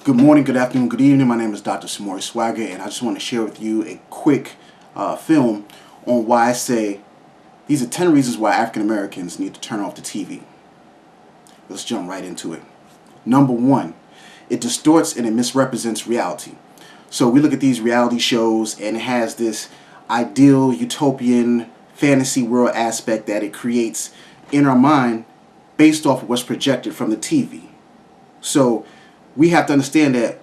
Good morning, good afternoon, good evening. My name is Dr. Samori Swagger, and I just want to share with you a quick film on why I say these are 10 reasons why African Americans need to turn off the TV. Let's jump right into it. Number one, it distorts and it misrepresents reality. So we look at these reality shows and it has this ideal, utopian, fantasy world aspect that it creates in our mind based off of what's projected from the TV. So we have to understand that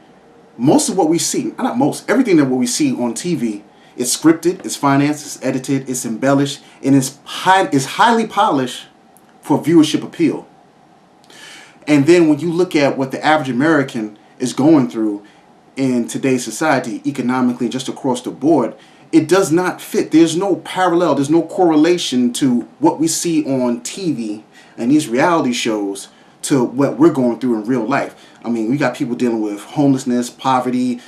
most of what we see, not most, everything that we see on TV is scripted, it's financed, it's edited, it's embellished, and it's highly polished for viewership appeal. And then when you look at what the average American is going through in today's society, economically, just across the board, it does not fit. There's no parallel, there's no correlation to what we see on TV and these reality shows to what we're going through in real life. I mean, we got people dealing with homelessness, poverty,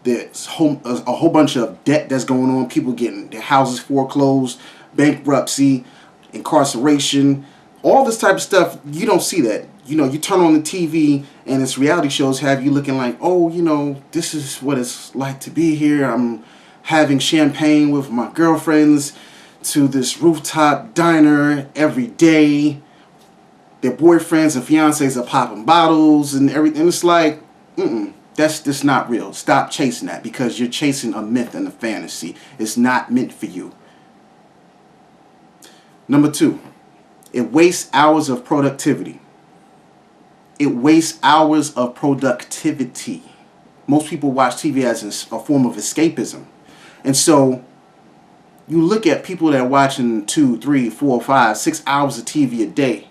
there's a whole bunch of debt that's going on, people getting their houses foreclosed, bankruptcy, incarceration, all this type of stuff. You don't see that. You know, you turn on the TV and it's reality shows have you looking like, oh, you know, this is what it's like to be here. I'm having champagne with my girlfriends to this rooftop diner every day. Their boyfriends and fiancés are popping bottles and everything. It's like, that's just not real. Stop chasing that, because you're chasing a myth and a fantasy. It's not meant for you. Number two, it wastes hours of productivity. It wastes hours of productivity. Most people watch TV as a form of escapism. And so you look at people that are watching 2, 3, 4, 5, 6 hours of TV a day.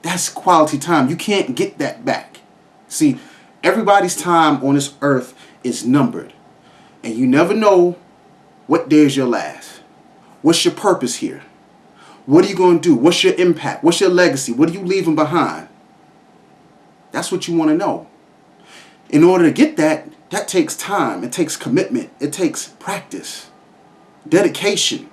That's quality time. You can't get that back. See, everybody's time on this earth is numbered. And you never know what day is your last. What's your purpose here? What are you going to do? What's your impact? What's your legacy? What are you leaving behind? That's what you want to know. In order to get that, that takes time. It takes commitment. It takes practice, dedication.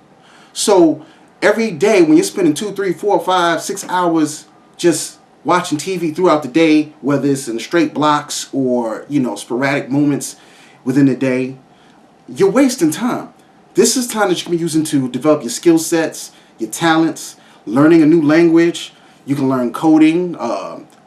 So every day when you're spending 2, 3, 4, 5, 6 hours just watching TV throughout the day, whether it's in straight blocks or, you know, sporadic moments within the day, you're wasting time. This is time that you can be using to develop your skill sets, your talents, learning a new language. You can learn coding,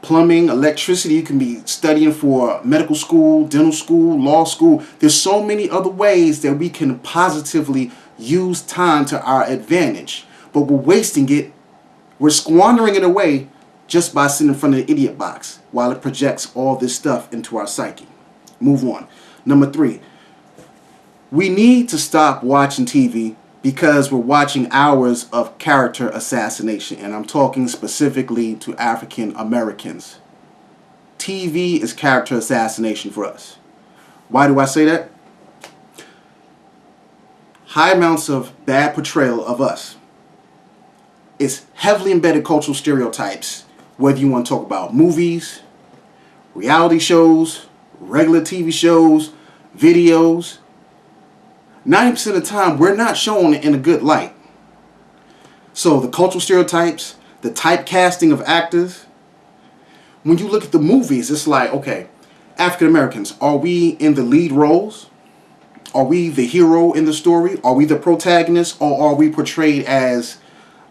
plumbing, electricity. You can be studying for medical school, dental school, law school. There's so many other ways that we can positively use time to our advantage. But we're wasting it. We're squandering it away just by sitting in front of the idiot box while it projects all this stuff into our psyche. Move on. Number three, we need to stop watching TV because we're watching hours of character assassination. And I'm talking specifically to African Americans. TV is character assassination for us. Why do I say that? High amounts of bad portrayal of us. It's heavily embedded cultural stereotypes, whether you want to talk about movies, reality shows, regular TV shows, videos. 90% of the time, we're not shown in a good light. So the cultural stereotypes, the typecasting of actors. When you look at the movies, it's like, okay, African Americans, are we in the lead roles? Are we the hero in the story? Are we the protagonist? Or are we portrayed as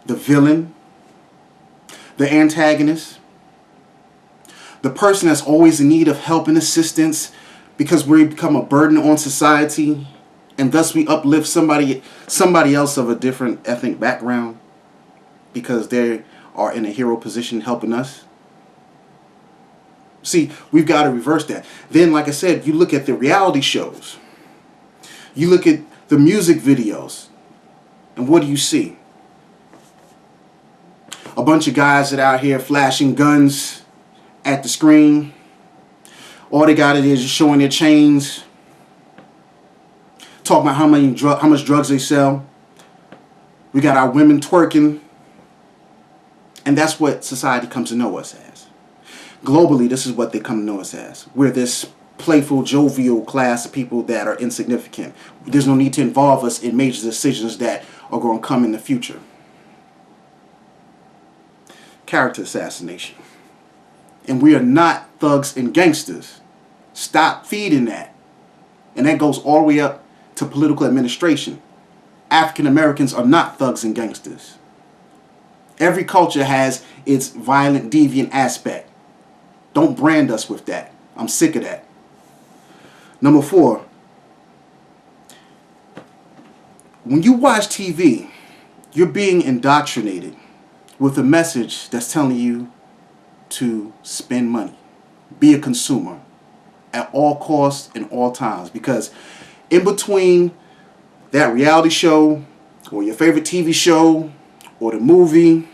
the villain, the antagonist, the person that's always in need of help and assistance because we become a burden on society, and thus we uplift somebody else of a different ethnic background because they are in a hero position helping us? See, we've got to reverse that. Then, like I said, you look at the reality shows. You look at the music videos, and what do you see? A bunch of guys that are out here flashing guns at the screen. All they got it is just showing their chains. Talking about how much drugs they sell. We got our women twerking. And that's what society comes to know us as. Globally, this is what they come to know us as. We're this playful, jovial class of people that are insignificant. There's no need to involve us in major decisions that are going to come in the future. Character assassination. And we are not thugs and gangsters. Stop feeding that. And that goes all the way up to political administration. African Americans are not thugs and gangsters. Every culture has its violent, deviant aspect. Don't brand us with that. I'm sick of that. Number 4. When you watch TV, you're being indoctrinated with a message that's telling you to spend money. Be a consumer at all costs and all times. Because in between that reality show or your favorite TV show or the movie,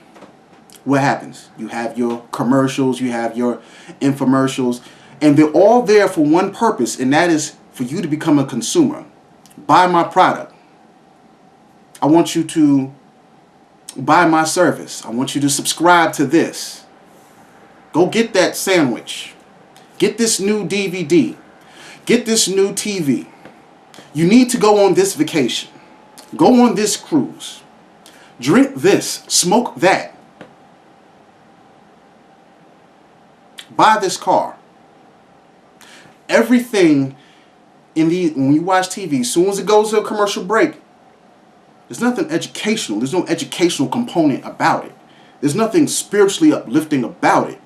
what happens? You have your commercials, you have your infomercials, and they're all there for one purpose, and that is for you to become a consumer. Buy my product. I want you to buy my service. I want you to subscribe to this. Go get that sandwich. Get this new DVD. Get this new TV. You need to go on this vacation. Go on this cruise. Drink this. Smoke that. Buy this car. Everything when you watch TV, as soon as it goes to a commercial break, there's nothing educational. There's no educational component about it. There's nothing spiritually uplifting about it.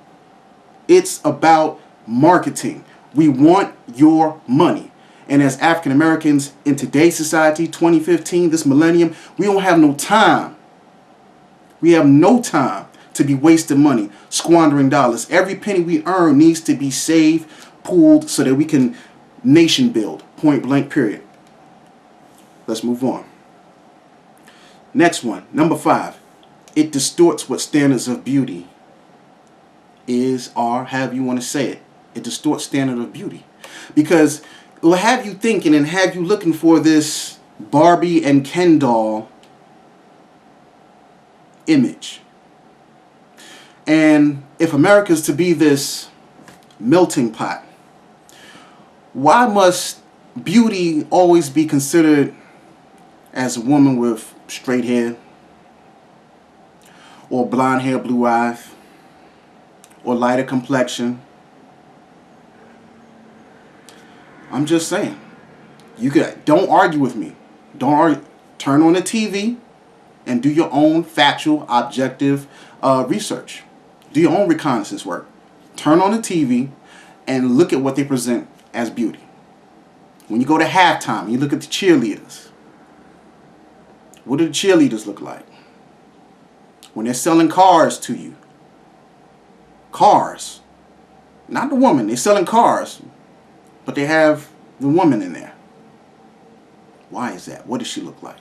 It's about marketing. We want your money. And as African Americans in today's society, 2015, this millennium, we don't have no time. We have no time to be wasting money, squandering dollars. Every penny we earn needs to be saved, pooled, so that we can nation build. Point blank, period. Let's move on. Next one, number 5. It distorts what standards of beauty is, or however you want to say it. It distorts standard of beauty. Because it will have you thinking and have you looking for this Barbie and Ken doll image. And if America is to be this melting pot, why must beauty always be considered as a woman with straight hair, or blonde hair, blue eyes, or lighter complexion? I'm just saying. Don't argue with me. Don't argue. Turn on the TV and do your own factual, objective research. Do your own reconnaissance work. Turn on the TV and look at what they present as beauty. When you go to halftime, you look at the cheerleaders. What do the cheerleaders look like? When they're selling cars to you. Cars. Not the woman. They're selling cars. But they have the woman in there. Why is that? What does she look like?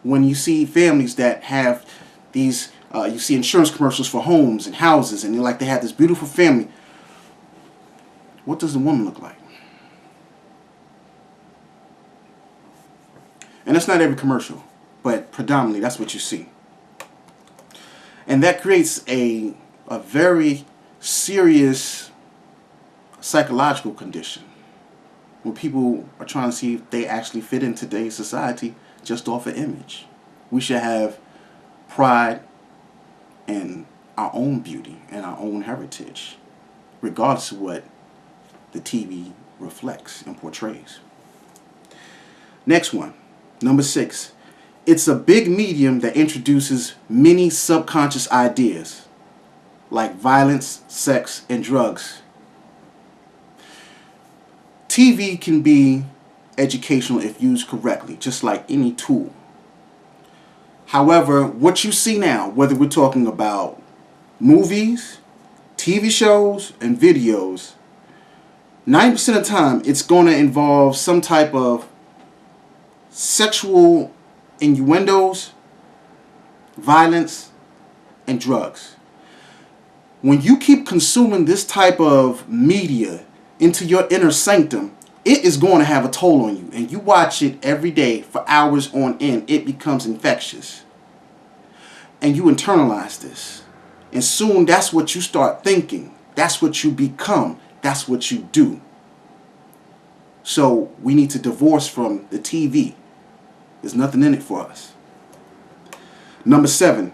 When you see families that have these, you see insurance commercials for homes and houses, and they have this beautiful family. What does the woman look like? And that's not every commercial, but predominantly that's what you see. And that creates a very serious psychological condition when people are trying to see if they actually fit in today's society just off an image. We should have pride in our own beauty and our own heritage, regardless of what the TV reflects and portrays. Next one, number 6. It's a big medium that introduces many subconscious ideas like violence, sex, and drugs. TV can be educational if used correctly, just like any tool. However, what you see now, whether we're talking about movies, TV shows, and videos, 90% of the time it's going to involve some type of sexual innuendos, violence, and drugs. When you keep consuming this type of media into your inner sanctum, it is going to have a toll on you. And you watch it every day for hours on end, it becomes infectious. And you internalize this. And soon that's what you start thinking. That's what you become. That's what you do. So we need to divorce from the TV. There's nothing in it for us. Number 7,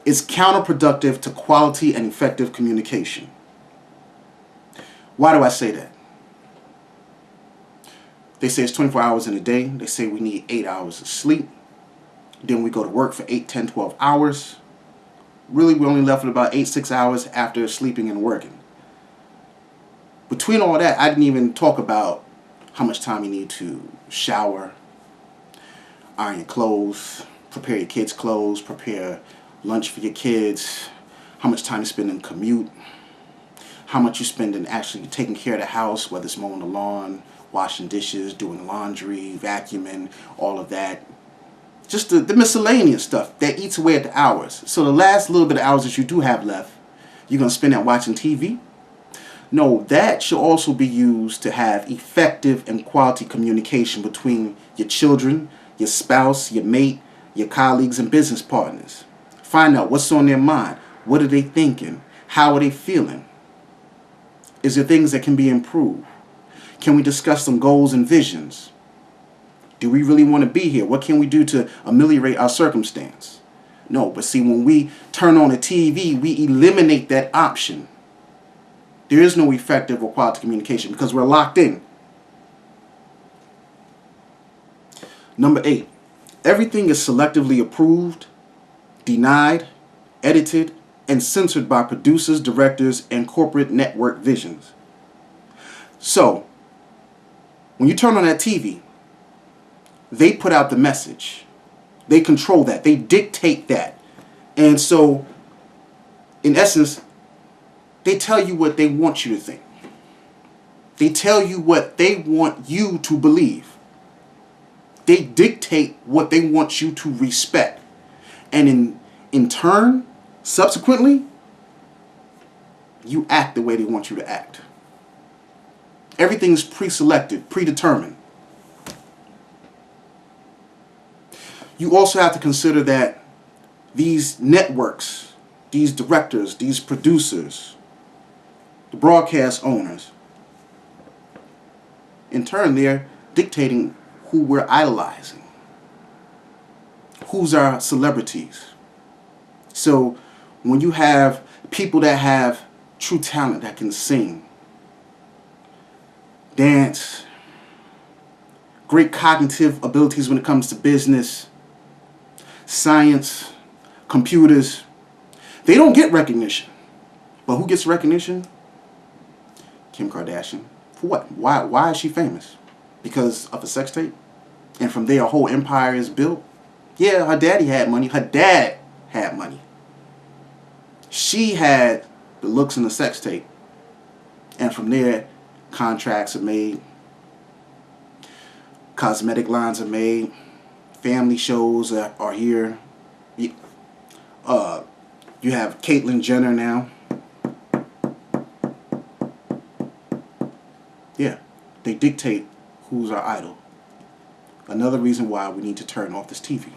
is counterproductive to quality and effective communication. Why do I say that? They say it's 24 hours in a day. They say we need 8 hours of sleep. Then we go to work for 8, 10, 12 hours. Really, we're only left with about 6 hours after sleeping and working. Between all that, I didn't even talk about how much time you need to shower, iron your clothes, prepare your kids' clothes, prepare lunch for your kids, how much time you spend in commute, how much you spend in actually taking care of the house, whether it's mowing the lawn, washing dishes, doing laundry, vacuuming, all of that. Just the miscellaneous stuff that eats away at the hours. So the last little bit of hours that you do have left, you're going to spend that watching TV? No, that should also be used to have effective and quality communication between your children, your spouse, your mate, your colleagues, and business partners. Find out what's on their mind. What are they thinking? How are they feeling? Is there things that can be improved? Can we discuss some goals and visions? Do we really want to be here? What can we do to ameliorate our circumstance? No, but see, when we turn on the TV, we eliminate that option. There is no effective or quality communication because we're locked in. Number 8, everything is selectively approved, denied, edited, and censored by producers, directors, and corporate network visions. So, when you turn on that TV, they put out the message. They control that. They dictate that. And so, in essence, they tell you what they want you to think. They tell you what they want you to believe. They dictate what they want you to respect. And in turn, subsequently, you act the way they want you to act. Everything is pre-selected, predetermined. You also have to consider that these networks, these directors, these producers, the broadcast owners, in turn, they're dictating who we're idolizing, who's our celebrities. So when you have people that have true talent, that can sing, dance, great cognitive abilities when it comes to business, science, computers, they don't get recognition. But who gets recognition? Kim Kardashian. For what? Why is she famous? Because of a sex tape? And from there a whole empire is built? Yeah, her daddy had money. Her dad had money. She had the looks and the sex tape. And from there, contracts are made. Cosmetic lines are made. Family shows are here. You have Caitlyn Jenner now. Yeah, they dictate who's our idol. Another reason why we need to turn off this TV.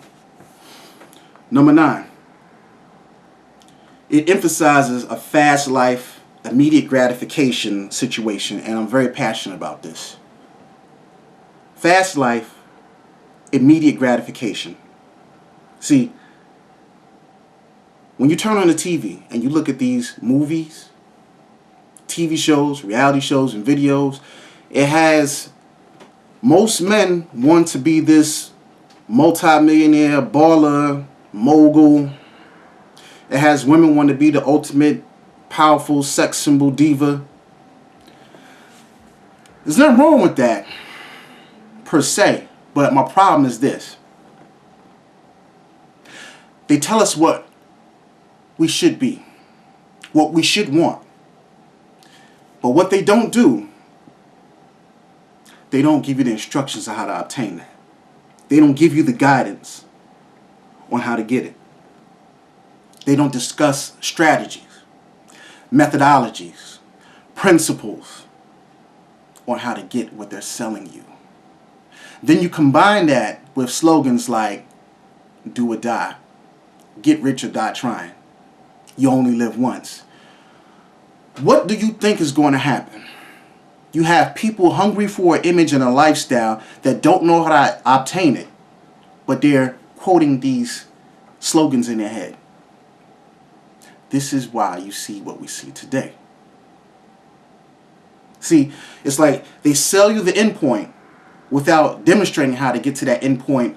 Number 9. It emphasizes a fast life, immediate gratification situation, and I'm very passionate about this. Fast life, immediate gratification. See, when you turn on the TV and you look at these movies, TV shows, reality shows, and videos, it has most men want to be this multi-millionaire, baller, mogul. It has women want to be the ultimate powerful sex symbol diva. There's nothing wrong with that, per se. But my problem is this. They tell us what we should be, what we should want. But what they don't do, they don't give you the instructions on how to obtain that. They don't give you the guidance on how to get it. They don't discuss strategies, methodologies, principles on how to get what they're selling you. Then you combine that with slogans like, do or die, get rich or die trying, you only live once. What do you think is going to happen? You have people hungry for an image and a lifestyle that don't know how to obtain it, but they're quoting these slogans in their head. This is why you see what we see today. See, it's like they sell you the endpoint without demonstrating how to get to that endpoint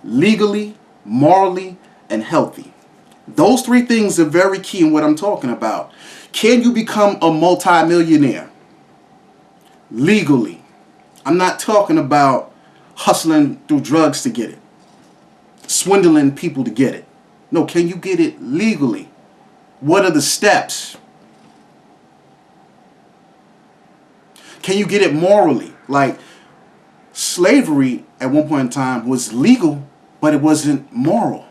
legally, morally, and healthy. Those three things are very key in what I'm talking about. Can you become a multimillionaire legally? I'm not talking about hustling through drugs to get it, swindling people to get it. No, can you get it legally? What are the steps? Can you get it morally? Like, slavery at one point in time was legal, but it wasn't moral.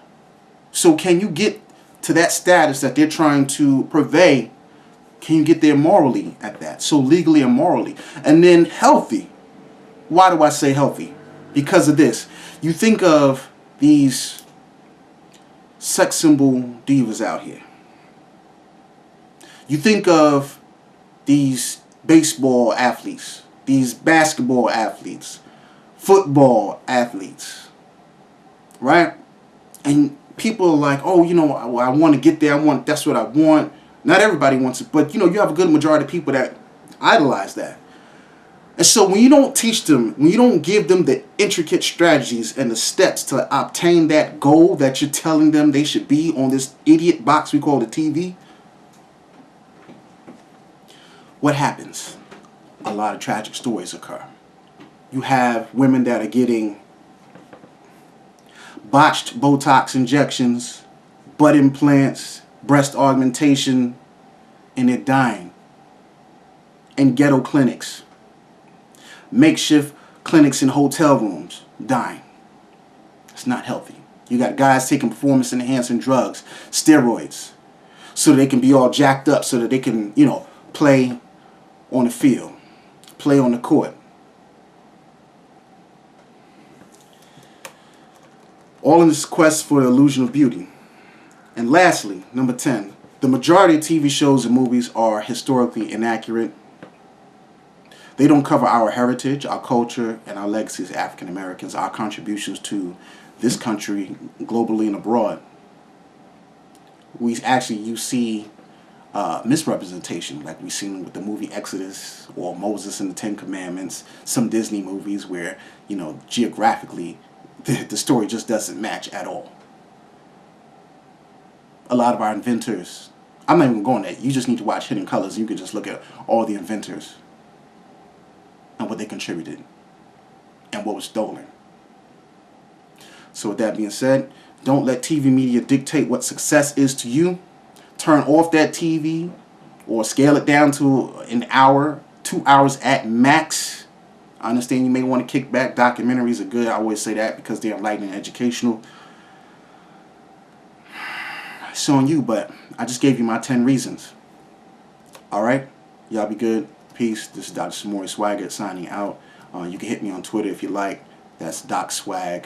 So can you get to that status that they're trying to purvey? Can you get there morally at that? So legally and morally. And then healthy. Why do I say healthy? Because of this. You think of these sex symbol divas out here. You think of these baseball athletes, these basketball athletes, football athletes, right? And people are like, oh, you know, I want to get there. That's what I want. Not everybody wants it, but you know, you have a good majority of people that idolize that. And so when you don't teach them, when you don't give them the intricate strategies and the steps to obtain that goal that you're telling them they should be on this idiot box we call the TV, what happens? A lot of tragic stories occur. You have women that are getting botched Botox injections, butt implants, breast augmentation, and they're dying. In ghetto clinics, makeshift clinics in hotel rooms, dying. It's not healthy. You got guys taking performance enhancing drugs, steroids, so they can be all jacked up, so that they can, you know, play on the field, play on the court. All in this quest for the illusion of beauty. And lastly, number 10, the majority of TV shows and movies are historically inaccurate. They don't cover our heritage, our culture, and our legacy as African Americans, our contributions to this country, globally and abroad. You see misrepresentation, like we've seen with the movie Exodus or Moses and the Ten Commandments, some Disney movies where, you know, geographically the story just doesn't match at all. A lot of our inventors, I'm not even going there. You just need to watch Hidden Colors. You can just look at all the inventors and what they contributed and what was stolen. So with that being said, don't let TV media dictate what success is to you. Turn off that TV or scale it down to an hour, 2 hours at max. I understand you may want to kick back. Documentaries are good. I always say that because they're enlightening and educational. It's on you, but I just gave you my 10 reasons. Alright? Y'all be good. Peace. This is Dr. Samori Swaggart signing out. You can hit me on Twitter if you like. That's DocSwag06,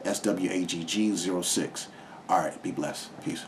DocSwagg06. Alright, be blessed. Peace.